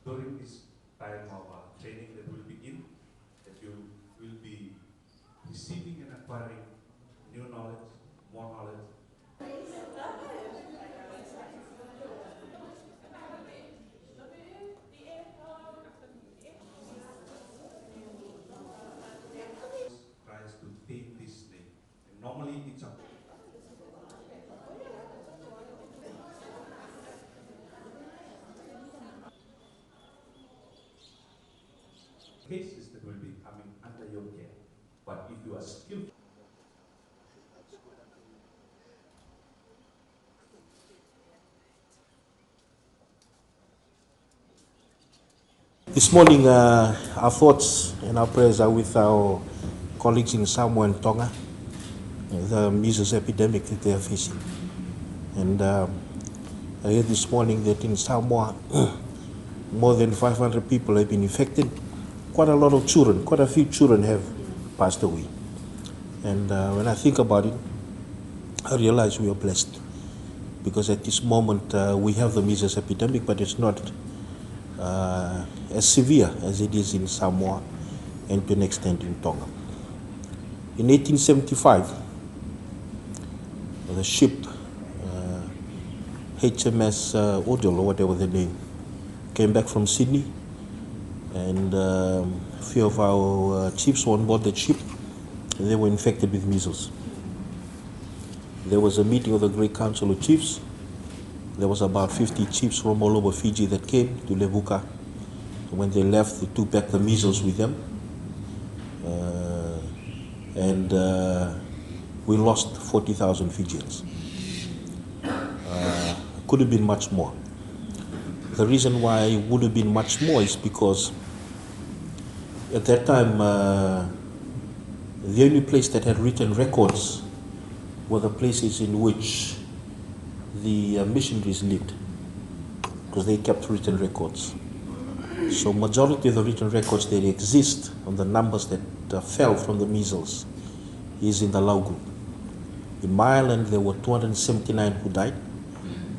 during this time of training that will begin, that you will be receiving and acquiring new knowledge, more knowledge. Tries to tame this snake. And normally it's a cases that will be coming under your care. But if you are skillful, this morning, our thoughts and our prayers are with our colleagues in Samoa and Tonga, the measles epidemic that they are facing. And I heard this morning that in Samoa, more than 500 people have been infected. Quite a lot of children, quite a few children have passed away. And when I think about it, I realize we are blessed. Because at this moment, we have the measles epidemic, but it's not as severe as it is in Samoa and to an extent in Tonga. In 1875, the ship HMS Odell, or whatever the name, came back from Sydney, and a few of our chiefs were on board the ship, and they were infected with measles. There was a meeting of the Great Council of Chiefs. There was about 50 chiefs from all over Fiji that came to Levuka. When they left, they took back the measles with them. We lost 40,000 Fijians. Could have been much more. The reason why it would have been much more is because at that time, the only place that had written records were the places in which the missionaries lived, because they kept written records. So majority of the written records that exist on the numbers that fell from the measles is in the Lau group. In my island, there were 279 who died,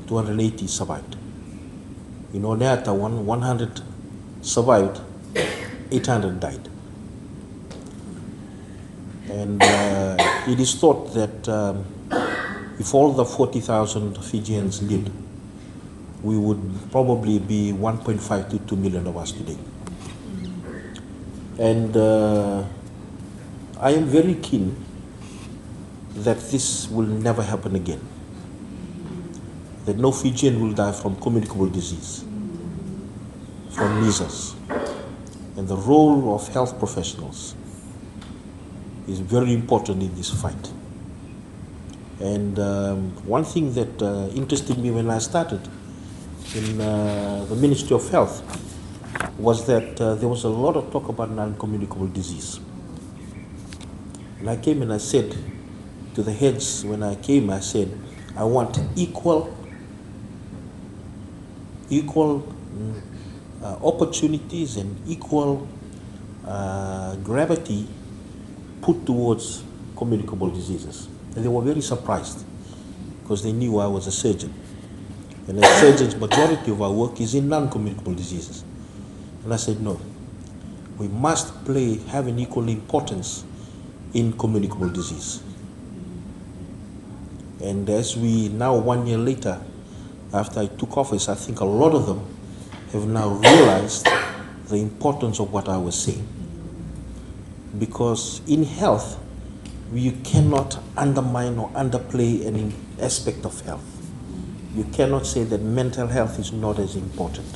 280 survived. In Oneata, 100 survived, 800 died. And it is thought that if all the 40,000 Fijians lived, we would probably be 1.5 to 2 million of us today. And I am very keen that this will never happen again. That no Fijian will die from communicable disease, from measles. And the role of health professionals is very important in this fight. And one thing that interested me when I started in the Ministry of Health was that there was a lot of talk about non-communicable disease. And I came and I said to the heads, when I came, I said, I want equal opportunities and equal gravity put towards communicable diseases. And they were very surprised because they knew I was a surgeon. And as surgeons, majority of our work is in non-communicable diseases. And I said, no, we must have an equal importance in communicable disease. And as we now, 1 year later, after I took office, I think a lot of them have now realized the importance of what I was saying. Because in health, you cannot undermine or underplay any aspect of health. You cannot say that mental health is not as important.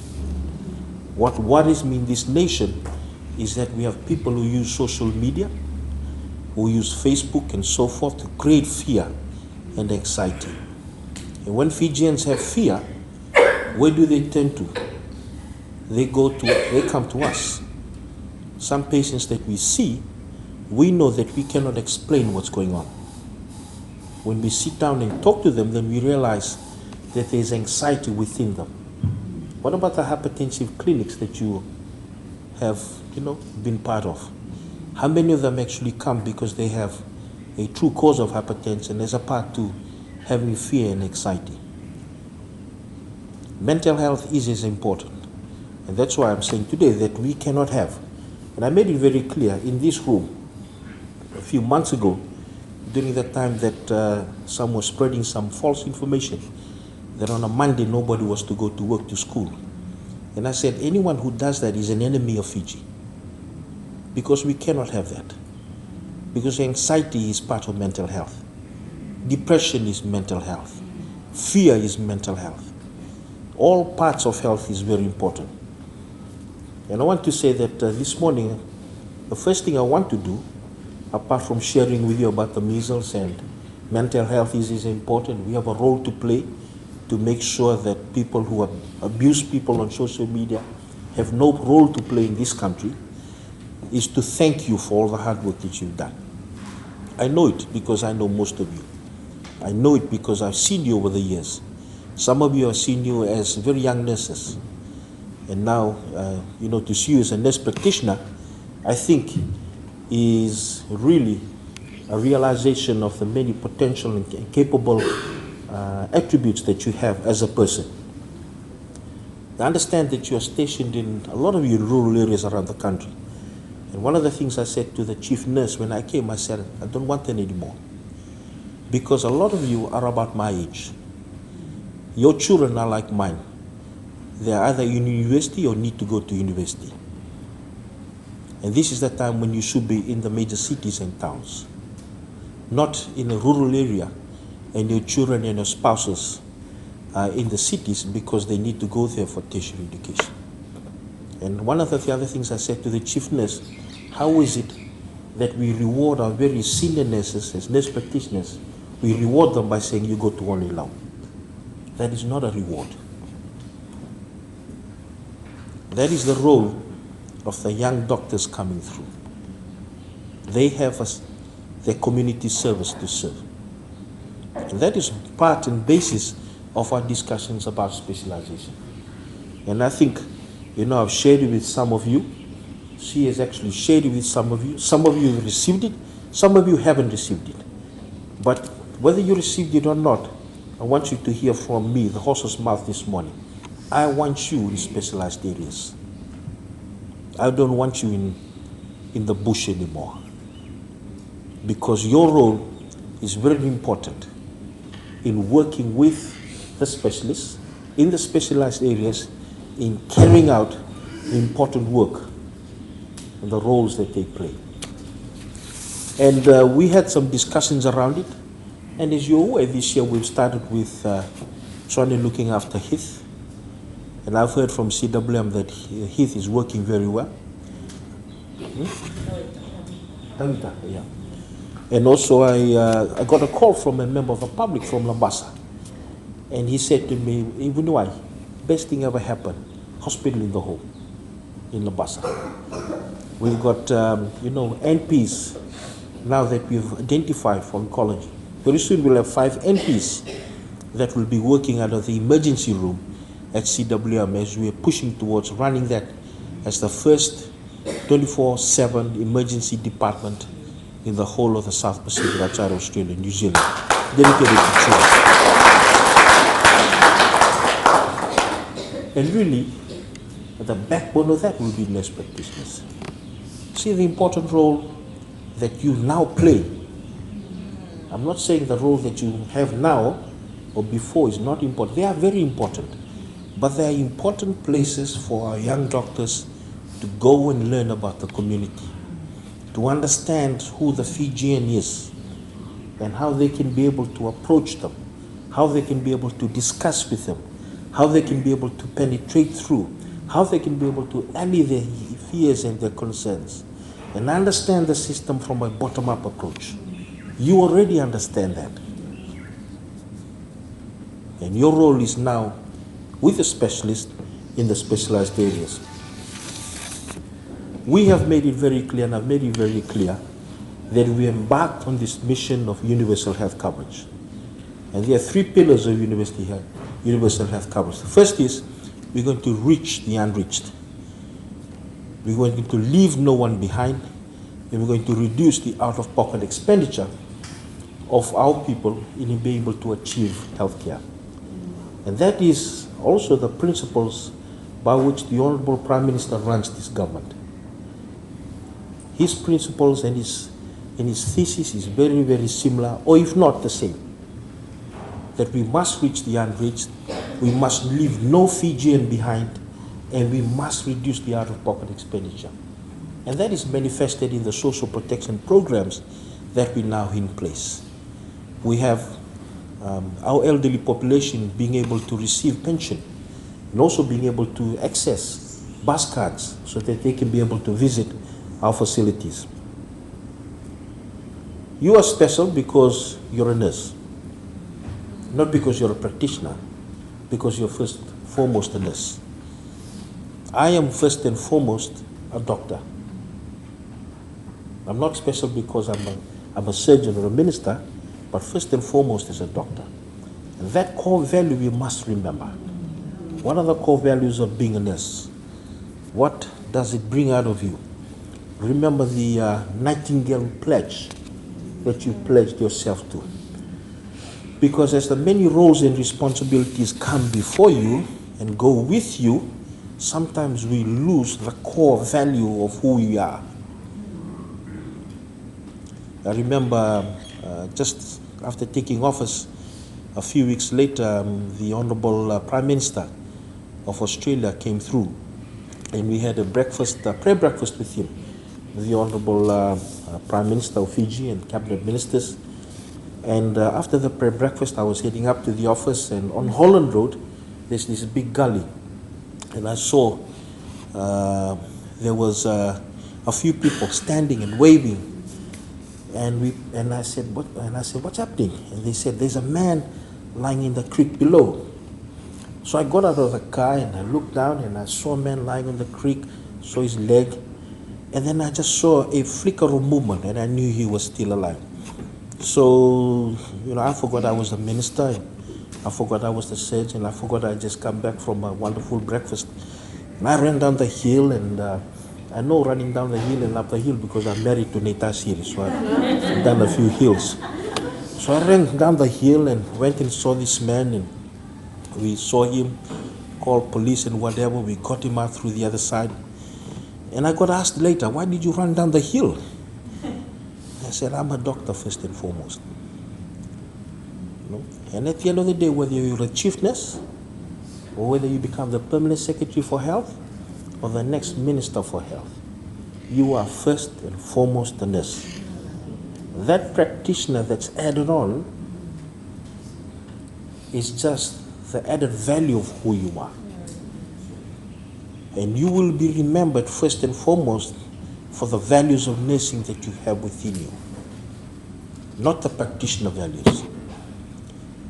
What is in this nation is that we have people who use social media, who use Facebook and so forth to create fear and anxiety. And when Fijians have fear, where do they turn to? They come to us. Some patients that we see, we know that we cannot explain what's going on. When we sit down and talk to them, then we realize that there's anxiety within them. What about the hypertensive clinics that you have, been part of? How many of them actually come because they have a true cause of hypertension as a part to having fear and anxiety? Mental health is as important. And that's why I'm saying today that we cannot have, and I made it very clear in this room a few months ago, during the time that some were spreading some false information, that on a Monday nobody was to go to work, to school. And I said, anyone who does that is an enemy of Fiji. Because we cannot have that. Because anxiety is part of mental health. Depression is mental health. Fear is mental health. All parts of health is very important. And I want to say that this morning, the first thing I want to do, apart from sharing with you about the measles and mental health is important, we have a role to play to make sure that people who abuse people on social media have no role to play in this country, is to thank you for all the hard work that you've done. I know it because I know most of you. I know it because I've seen you over the years. Some of you have seen you as very young nurses. And now, to see you as a nurse practitioner, I think is really a realization of the many potential and capable attributes that you have as a person. I understand that you are stationed in, a lot of you, in rural areas around the country. And one of the things I said to the chief nurse when I came, I said, I don't want them anymore. Because a lot of you are about my age. Your children are like mine. They are either in university or need to go to university. And this is the time when you should be in the major cities and towns, not in a rural area, and your children and your spouses are in the cities because they need to go there for tertiary education. And one of the other things I said to the chief nurse, how is it that we reward our very senior nurses as nurse practitioners? We reward them by saying, you go to only law. That is not a reward. That is the role of the young doctors coming through. They have their community service to serve. And that is part and basis of our discussions about specialization. And I think, I've shared it with some of you. She has actually shared it with some of you. Some of you have received it. Some of you haven't received it. But whether you received it or not, I want you to hear from me, the horse's mouth this morning. I want you in specialized areas. I don't want you in the bush anymore. Because your role is very important in working with the specialists in the specialized areas, in carrying out the important work and the roles that they play. And we had some discussions around it. And as you're aware, this year we've started with Tshwane looking after Heath. And I've heard from CWM that Heath is working very well. Yeah. And also I got a call from a member of the public from Lambasa. And he said to me, even why, best thing ever happened, hospital in the home in Lambasa. We've got, NPs now that we've identified for oncology. Very soon we'll have 5 NPs that will be working out of the emergency room at CWM as we are pushing towards running that as the first 24/7 emergency department in the whole of the South Pacific outside Australia and New Zealand, dedicated to children. And really, the backbone of that will be nurse practitioners. See the important role that you now play. I'm not saying the role that you have now or before is not important. They are very important. But they are important places for our young doctors to go and learn about the community, to understand who the Fijian is and how they can be able to approach them, how they can be able to discuss with them, how they can be able to penetrate through, how they can be able to allay their fears and their concerns, and understand the system from a bottom-up approach. You already understand that. And your role is now with a specialist in the specialized areas. We have made it very clear, and I've made it very clear, that we embarked on this mission of universal health coverage. And there are 3 pillars of universal health coverage. The first is we're going to reach the unreached. We're going to leave no one behind, and we're going to reduce the out-of-pocket expenditure of our people in being able to achieve health care. And that is also the principles by which the Honorable Prime Minister runs this government. His principles and his thesis is very, very similar, or if not the same. That we must reach the unreached, we must leave no Fijian behind, and we must reduce the out-of-pocket expenditure. And that is manifested in the social protection programs that we now have in place. We have our elderly population being able to receive pension, and also being able to access bus cards so that they can be able to visit our facilities. You are special because you're a nurse, not because you're a practitioner, because you're first and foremost a nurse. I am first and foremost a doctor. I'm not special because I'm a surgeon or a minister, but first and foremost as a doctor. And that core value we must remember. What are the core values of being a nurse? What does it bring out of you? Remember the Nightingale pledge that you pledged yourself to. Because as the many roles and responsibilities come before you and go with you, sometimes we lose the core value of who we are. I remember just after taking office, a few weeks later, the Honorable Prime Minister of Australia came through, and we had a breakfast, prayer breakfast with him, the Honorable Prime Minister of Fiji and Cabinet Ministers. And after the prayer breakfast, I was heading up to the office, and on Holland Road, there's this big gully, and I saw there was a few people standing and waving. And I said, what's happening? And they said, there's a man lying in the creek below. So I got out of the car and I looked down and I saw a man lying in the creek, saw his leg, and then I just saw a flicker of movement and I knew he was still alive. So, I forgot I was a minister, I forgot I was the surgeon, I forgot I just come back from a wonderful breakfast. And I ran down the hill, and I know running down the hill and up the hill because I'm married to Neta Siri, so I've done a few hills. So I ran down the hill and went and saw this man, and we saw him, called police and whatever, we got him out through the other side. And I got asked later, why did you run down the hill? I said, I'm a doctor first and foremost. And at the end of the day, whether you're a chief nurse, or whether you become the permanent secretary for health, or the next minister for health, you are first and foremost a nurse. That practitioner that's added on is just the added value of who you are. And you will be remembered first and foremost for the values of nursing that you have within you, not the practitioner values.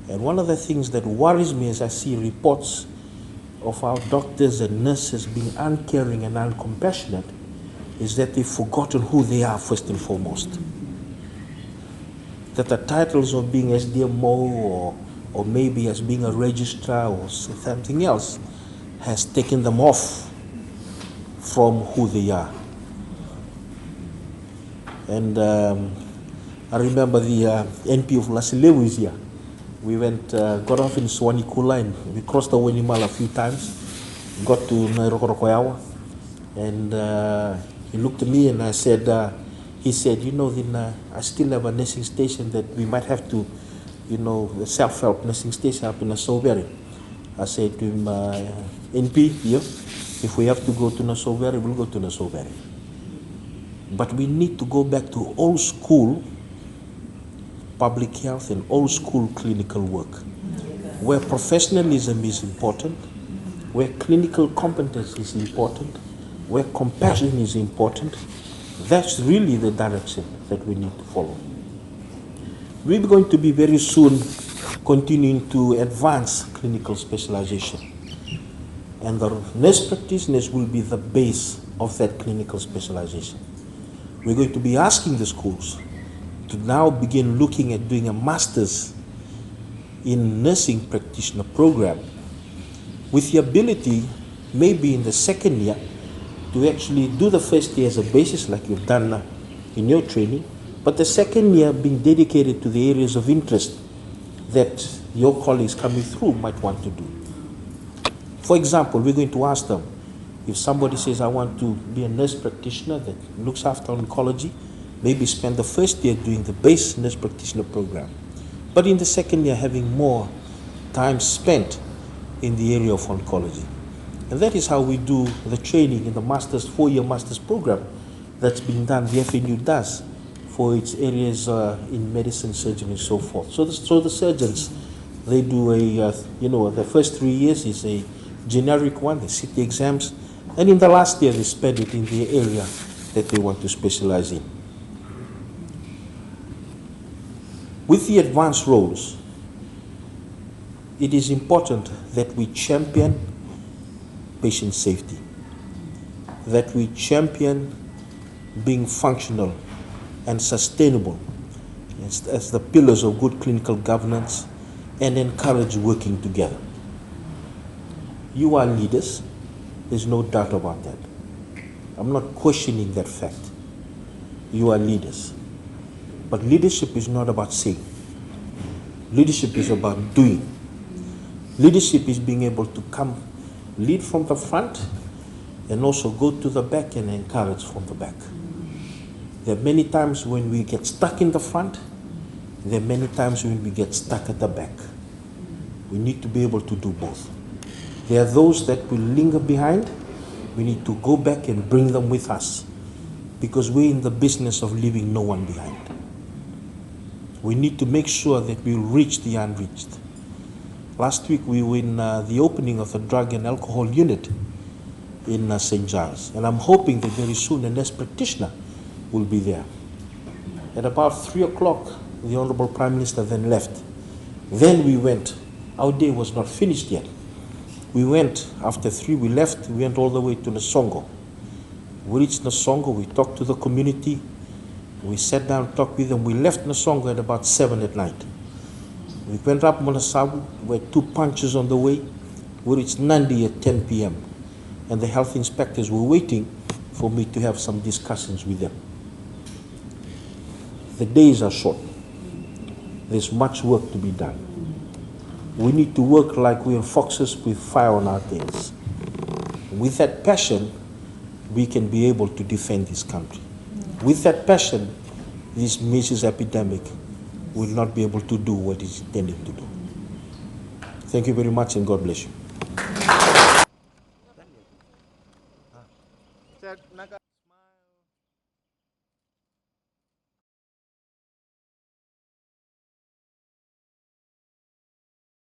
And one of the things that worries me as I see reports of our doctors and nurses being uncaring and uncompassionate is that they've forgotten who they are first and foremost. That the titles of being SDMO or maybe as being a registrar or something else has taken them off from who they are. And I remember the NP of Lasilewu is here. We went, got off in Swanikula, and we crossed the Wanimal a few times, got to Nairokorokoyawa, and he looked at me and I said, he said, then I still have a nursing station that we might have to, the self-help nursing station up in Nassau-Berry. I said to him, NP, if we have to go to Nassau-Berry, we'll go to Nassau-Berry. But we need to go back to old school public health and old school clinical work, where professionalism is important, where clinical competence is important, where compassion is important. That's really the direction that we need to follow. We're going to be very soon continuing to advance clinical specialization. And the nurse practitioners will be the base of that clinical specialization. We're going to be asking the schools to now begin looking at doing a master's in nursing practitioner program with the ability, maybe in the second year, to actually do the first year as a basis like you've done in your training, but the second year being dedicated to the areas of interest that your colleagues coming through might want to do. For example, we're going to ask them, if somebody says, I want to be a nurse practitioner that looks after oncology, maybe spend the first year doing the base nurse practitioner program. But in the second year, having more time spent in the area of oncology. And that is how we do the training in the master's, 4-year master's program that's been done, the FNU does, for its areas in medicine, surgery, and so forth. So the surgeons, they do the first 3 years is a generic one, they sit the exams, and in the last year they spend it in the area that they want to specialize in. With the advanced roles, it is important that we champion patient safety, that we champion being functional and sustainable as the pillars of good clinical governance, and encourage working together. You are leaders, there's no doubt about that. I'm not questioning that fact. You are leaders. But leadership is not about saying. Leadership is about doing. Leadership is being able to come, lead from the front, and also go to the back and encourage from the back. There are many times when we get stuck in the front, there are many times when we get stuck at the back. We need to be able to do both. There are those that will linger behind. We need to go back and bring them with us, because we're in the business of leaving no one behind. We need to make sure that we reach the unreached. Last week we were in the opening of the drug and alcohol unit in St. Giles, and I'm hoping that very soon a nurse practitioner will be there. At about 3 o'clock, the Honorable Prime Minister then left. Then we went. Our day was not finished yet. We went, after 3 we left, we went all the way to Nasongo. We reached Nasongo, we talked to the community, we sat down, talked with them. We left Nasongo at about 7 at night. We went up Monasabu, we had 2 punches on the way. We reached Nandi at 10 p.m. And the health inspectors were waiting for me to have some discussions with them. The days are short. There's much work to be done. We need to work like we're foxes with fire on our tails. With that passion, we can be able to defend this country. With that passion, this measles epidemic will not be able to do what it's intended to do. Thank you very much, and God bless you.